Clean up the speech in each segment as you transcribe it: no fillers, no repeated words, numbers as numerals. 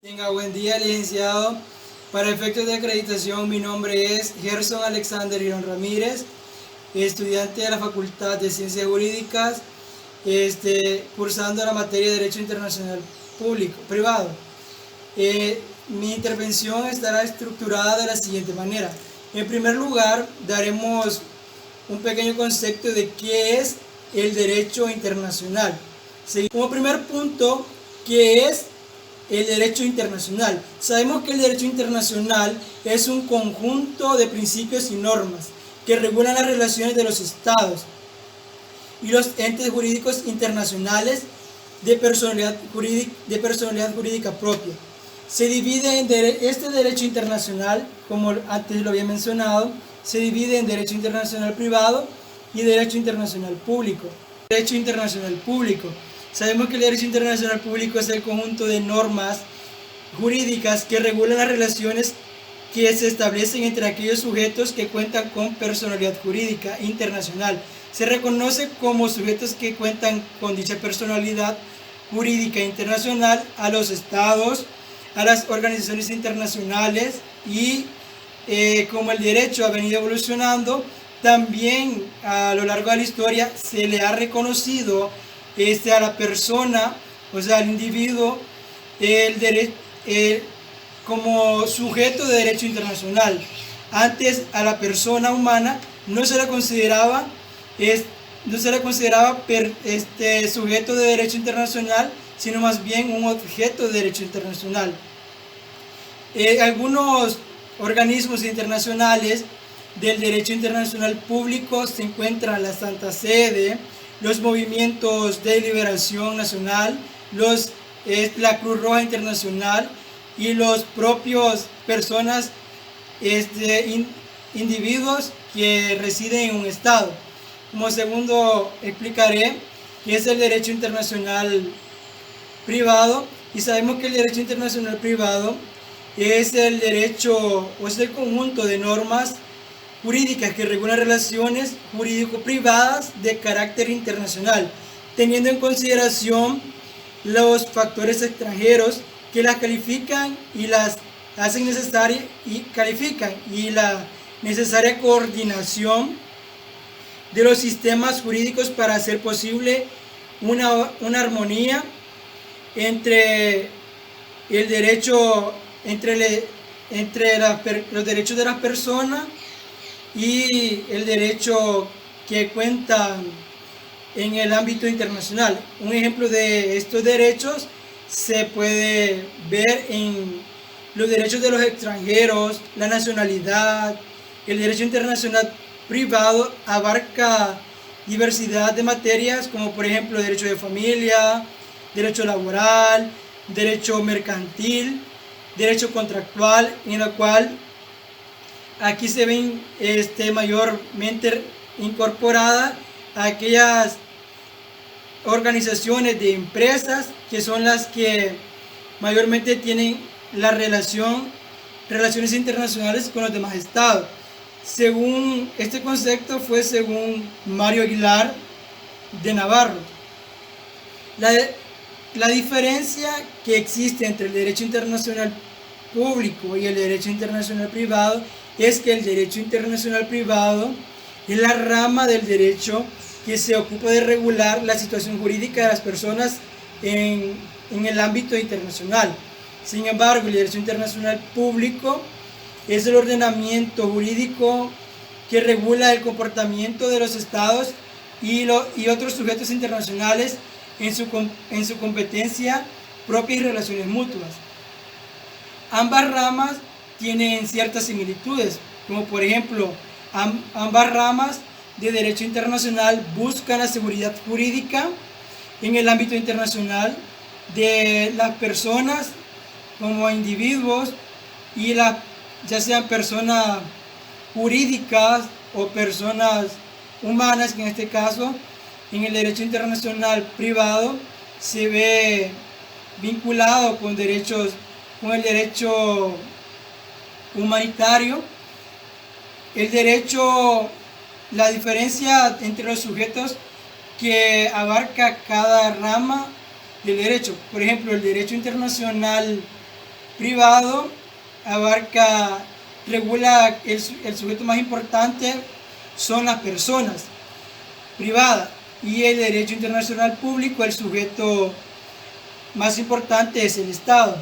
Tenga buen día, licenciado. Para efectos de acreditación, mi nombre es Gerson Alexander Girón Ramírez, estudiante de la Facultad de Ciencias Jurídicas, cursando la materia de Derecho Internacional Privado. Mi intervención estará estructurada de la siguiente manera. En primer lugar, daremos un pequeño concepto de qué es el derecho internacional. Como primer punto, ¿qué es el derecho internacional? Sabemos que el derecho internacional es un conjunto de principios y normas que regulan las relaciones de los estados y los entes jurídicos internacionales de personalidad jurídica propia. Se divide en este derecho internacional, como antes lo había mencionado, se divide en derecho internacional privado y derecho internacional público. Derecho internacional público. Sabemos que el derecho internacional público es el conjunto de normas jurídicas que regulan las relaciones que se establecen entre aquellos sujetos que cuentan con personalidad jurídica internacional. Se reconoce como sujetos que cuentan con dicha personalidad jurídica internacional a los estados, a las organizaciones internacionales y como el derecho ha venido evolucionando, también a lo largo de la historia se le ha reconocido a la persona, o sea, al individuo, como sujeto de derecho internacional. Antes a la persona humana no se la consideraba sujeto de derecho internacional, sino más bien un objeto de derecho internacional. Algunos organismos internacionales del derecho internacional público se encuentran la Santa Sede, los movimientos de liberación nacional, la Cruz Roja Internacional y los propios personas, individuos que residen en un estado. Como segundo explicaré qué es el derecho internacional privado, y sabemos que el derecho internacional privado es el derecho o es el conjunto de normas jurídicas que regulan relaciones jurídico-privadas de carácter internacional, teniendo en consideración los factores extranjeros que las califican y las hacen necesarias y la necesaria coordinación de los sistemas jurídicos para hacer posible una armonía entre el derecho, los derechos de las personas y el derecho que cuenta en el ámbito internacional. Un ejemplo de estos derechos se puede ver en los derechos de los extranjeros, la nacionalidad. El derecho internacional privado abarca diversidad de materias, como por ejemplo derecho de familia, derecho laboral, derecho mercantil, derecho contractual, en la cual aquí se ven mayormente incorporadas aquellas organizaciones de empresas que son las que mayormente tienen relaciones internacionales con los demás estados. Según este concepto fue según Mario Aguilar de Navarro. La diferencia que existe entre el derecho internacional público y el derecho internacional privado es que el derecho internacional privado es la rama del derecho que se ocupa de regular la situación jurídica de las personas en el ámbito internacional. Sin embargo, el derecho internacional público es el ordenamiento jurídico que regula el comportamiento de los estados y otros sujetos internacionales en su competencia propia y relaciones mutuas. Ambas ramas tienen ciertas similitudes, como por ejemplo, ambas ramas de derecho internacional buscan la seguridad jurídica en el ámbito internacional de las personas como individuos y ya sean personas jurídicas o personas humanas, que en este caso en el derecho internacional privado se ve vinculado con el derecho humanitario. La diferencia entre los sujetos que abarca cada rama del derecho. Por ejemplo, el derecho internacional privado regula el sujeto más importante son las personas privadas, y el derecho internacional público, el sujeto más importante es el Estado.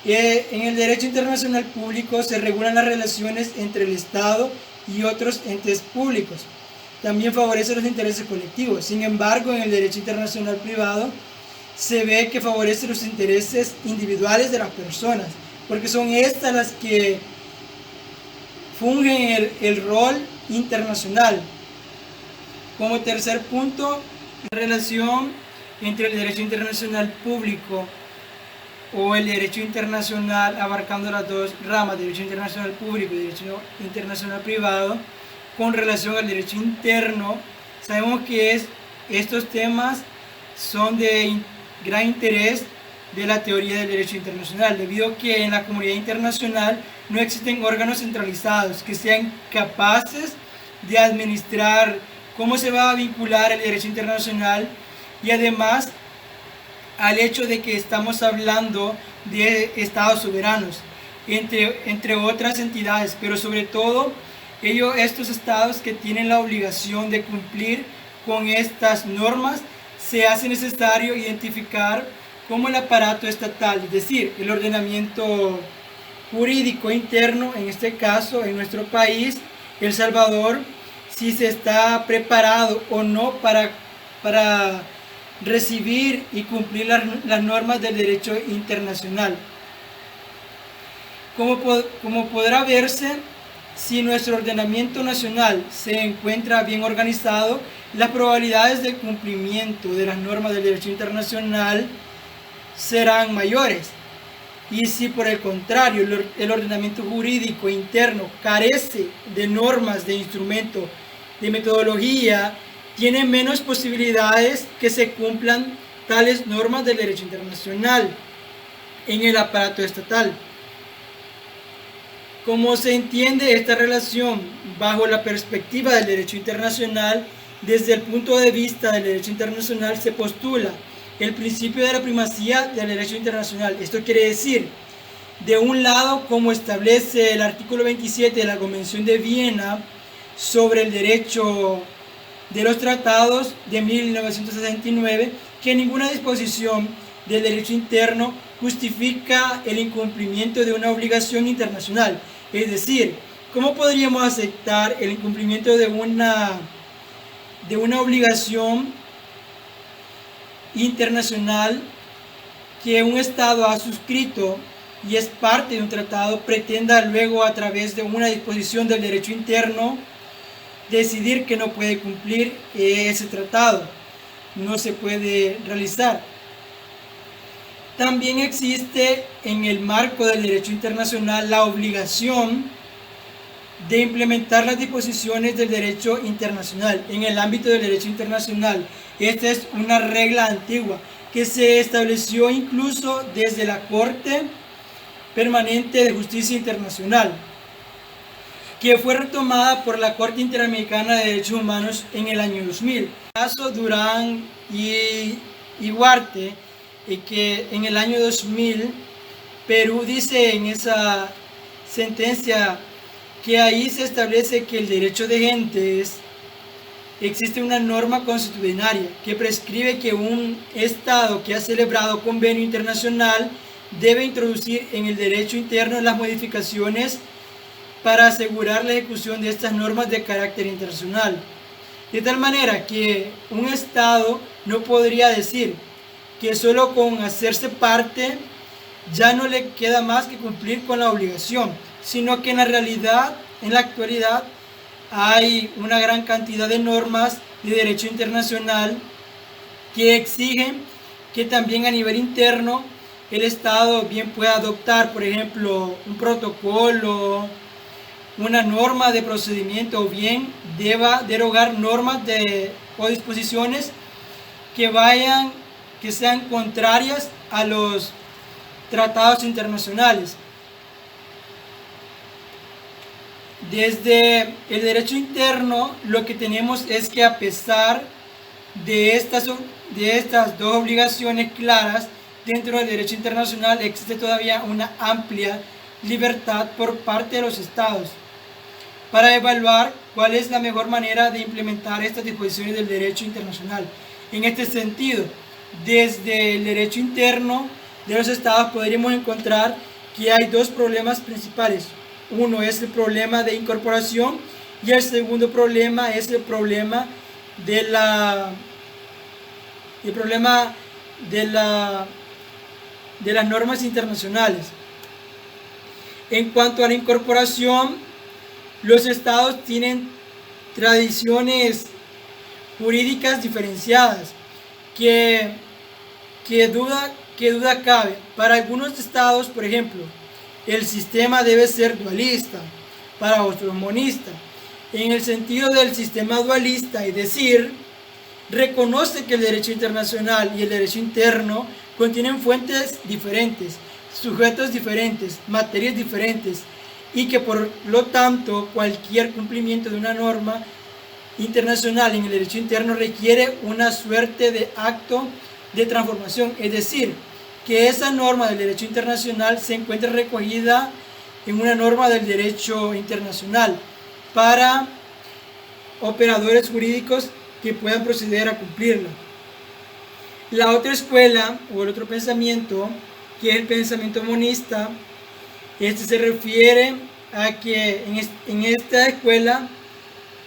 En el derecho internacional público se regulan las relaciones entre el Estado y otros entes públicos. También favorece los intereses colectivos. Sin embargo, en el derecho internacional privado se ve que favorece los intereses individuales de las personas, porque son estas las que fungen el rol internacional. Como tercer punto, la relación entre el derecho internacional público o el derecho internacional, abarcando las dos ramas, derecho internacional público y derecho internacional privado, con relación al derecho interno. Sabemos que estos temas son de gran interés de la teoría del derecho internacional, debido a que en la comunidad internacional no existen órganos centralizados que sean capaces de administrar cómo se va a vincular el derecho internacional, y además al hecho de que estamos hablando de estados soberanos, entre otras entidades, pero sobre todo estos estados que tienen la obligación de cumplir con estas normas, se hace necesario identificar cómo el aparato estatal, es decir, el ordenamiento jurídico interno, en este caso en nuestro país, El Salvador, si se está preparado o no para recibir y cumplir las normas del derecho internacional. Como podrá verse, si nuestro ordenamiento nacional se encuentra bien organizado, las probabilidades de cumplimiento de las normas del derecho internacional serán mayores. Y si por el contrario el ordenamiento jurídico interno carece de normas, de instrumentos, de metodología, tiene menos posibilidades que se cumplan tales normas del derecho internacional en el aparato estatal. Como se entiende esta relación bajo la perspectiva del derecho internacional, desde el punto de vista del derecho internacional se postula el principio de la primacía del derecho internacional. Esto quiere decir, de un lado, como establece el artículo 27 de la Convención de Viena sobre el derecho de los tratados de 1969, que ninguna disposición del derecho interno justifica el incumplimiento de una obligación internacional. Es decir, ¿cómo podríamos aceptar el incumplimiento de una obligación internacional que un Estado ha suscrito y es parte de un tratado, pretenda luego a través de una disposición del derecho interno decidir que no puede cumplir ese tratado? No se puede realizar. También existe en el marco del derecho internacional la obligación de implementar las disposiciones del derecho internacional en el ámbito del derecho internacional. Esta es una regla antigua que se estableció incluso desde la Corte Permanente de Justicia Internacional, que fue retomada por la Corte Interamericana de Derechos Humanos en el año 2000. El caso Durán y Huarte, que en el año 2000 Perú dice en esa sentencia que ahí se establece que el derecho de gentes, existe una norma constitucional que prescribe que un Estado que ha celebrado convenio internacional debe introducir en el derecho interno las modificaciones para asegurar la ejecución de estas normas de carácter internacional. De tal manera que un Estado no podría decir que solo con hacerse parte ya no le queda más que cumplir con la obligación, sino que en la realidad, en la actualidad, hay una gran cantidad de normas de derecho internacional que exigen que también a nivel interno el Estado bien pueda adoptar, por ejemplo, un protocolo, una norma de procedimiento, o bien deba derogar normas o disposiciones que sean contrarias a los tratados internacionales. Desde el derecho interno, lo que tenemos es que, a pesar de estas dos obligaciones claras dentro del derecho internacional existe todavía una amplia libertad por parte de los estados para evaluar cuál es la mejor manera de implementar estas disposiciones del derecho internacional. En este sentido, desde el derecho interno de los estados podríamos encontrar que hay dos problemas principales. Uno es el problema de incorporación y el segundo problema es el problema de las normas internacionales. En cuanto a la incorporación, los estados tienen tradiciones jurídicas diferenciadas que duda cabe. Para algunos estados, por ejemplo, el sistema debe ser dualista, para otros monista. En el sentido del sistema dualista, es decir, reconoce que el derecho internacional y el derecho interno contienen fuentes diferentes, sujetos diferentes, materias diferentes, y que por lo tanto cualquier cumplimiento de una norma internacional en el derecho interno requiere una suerte de acto de transformación, es decir, que esa norma del derecho internacional se encuentre recogida en una norma del derecho internacional para operadores jurídicos que puedan proceder a cumplirla. La otra escuela o el otro pensamiento, que es el pensamiento monista, este se refiere a que en esta escuela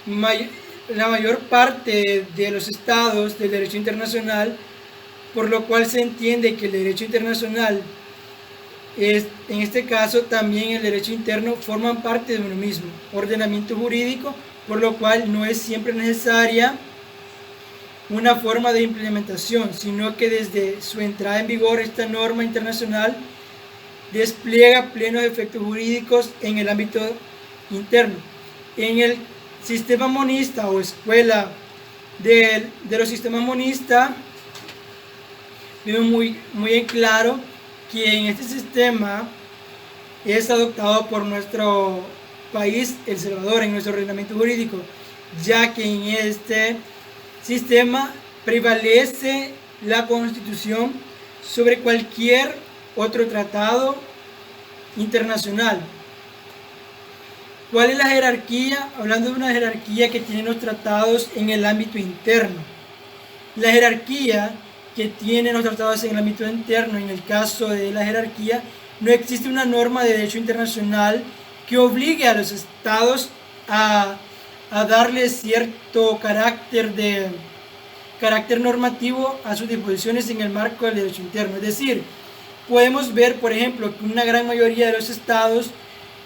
la mayor parte de los estados del derecho internacional, por lo cual se entiende que el derecho internacional es, en este caso también el derecho interno, forman parte de uno mismo ordenamiento jurídico, por lo cual no es siempre necesaria una forma de implementación, sino que desde su entrada en vigor esta norma internacional despliega plenos efectos jurídicos en el ámbito interno. En el sistema monista o escuela de los sistemas monistas, vemos muy en claro que en este sistema es adoptado por nuestro país, El Salvador, en nuestro ordenamiento jurídico, ya que en este sistema prevalece la Constitución sobre cualquier otro tratado internacional. ¿Cuál es la jerarquía? Hablando de una jerarquía que tienen los tratados en el ámbito interno. La jerarquía que tienen los tratados en el ámbito interno, en el caso de la jerarquía, no existe una norma de derecho internacional que obligue a los estados a darle cierto carácter normativo a sus disposiciones en el marco del derecho interno. Es decir, podemos ver, por ejemplo, que una gran mayoría de los estados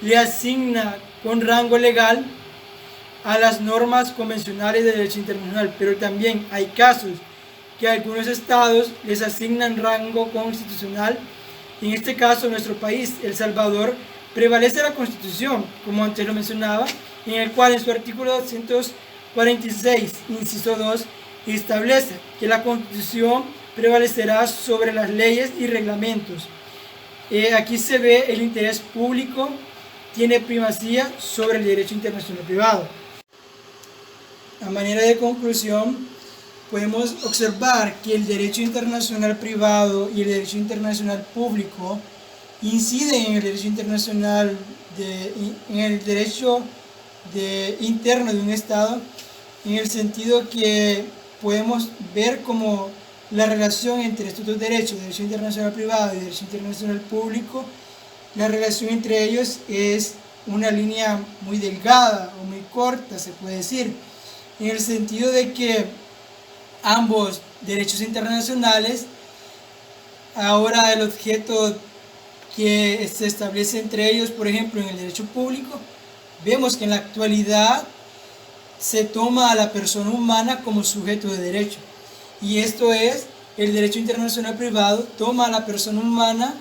le asigna con rango legal a las normas convencionales de derecho internacional, pero también hay casos que algunos estados les asignan rango constitucional. En este caso, nuestro país, El Salvador, prevalece la Constitución, como antes lo mencionaba, en el cual en su artículo 246, inciso 2, establece que la Constitución prevalecerá sobre las leyes y reglamentos. Aquí se ve el interés público tiene primacía sobre el derecho internacional privado. A manera de conclusión, podemos observar que el derecho internacional privado y el derecho internacional público inciden en el derecho internacional, en el derecho interno de un Estado, en el sentido que podemos ver como la relación entre estos dos derechos, derecho internacional privado y derecho internacional público, la relación entre ellos es una línea muy delgada o muy corta, se puede decir, en el sentido de que ambos derechos internacionales, ahora el objeto que se establece entre ellos, por ejemplo, en el derecho público, vemos que en la actualidad se toma a la persona humana como sujeto de derecho. Y esto es, el derecho internacional privado toma a la persona humana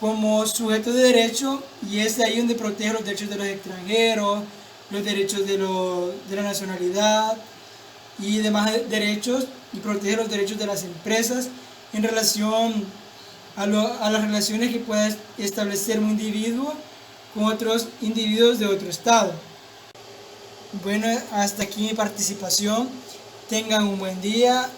como sujeto de derecho, y es ahí donde protege los derechos de los extranjeros, los derechos de la nacionalidad y demás derechos, y protege los derechos de las empresas en relación a las relaciones que pueda establecer un individuo con otros individuos de otro estado. Bueno, hasta aquí mi participación. Tengan un buen día.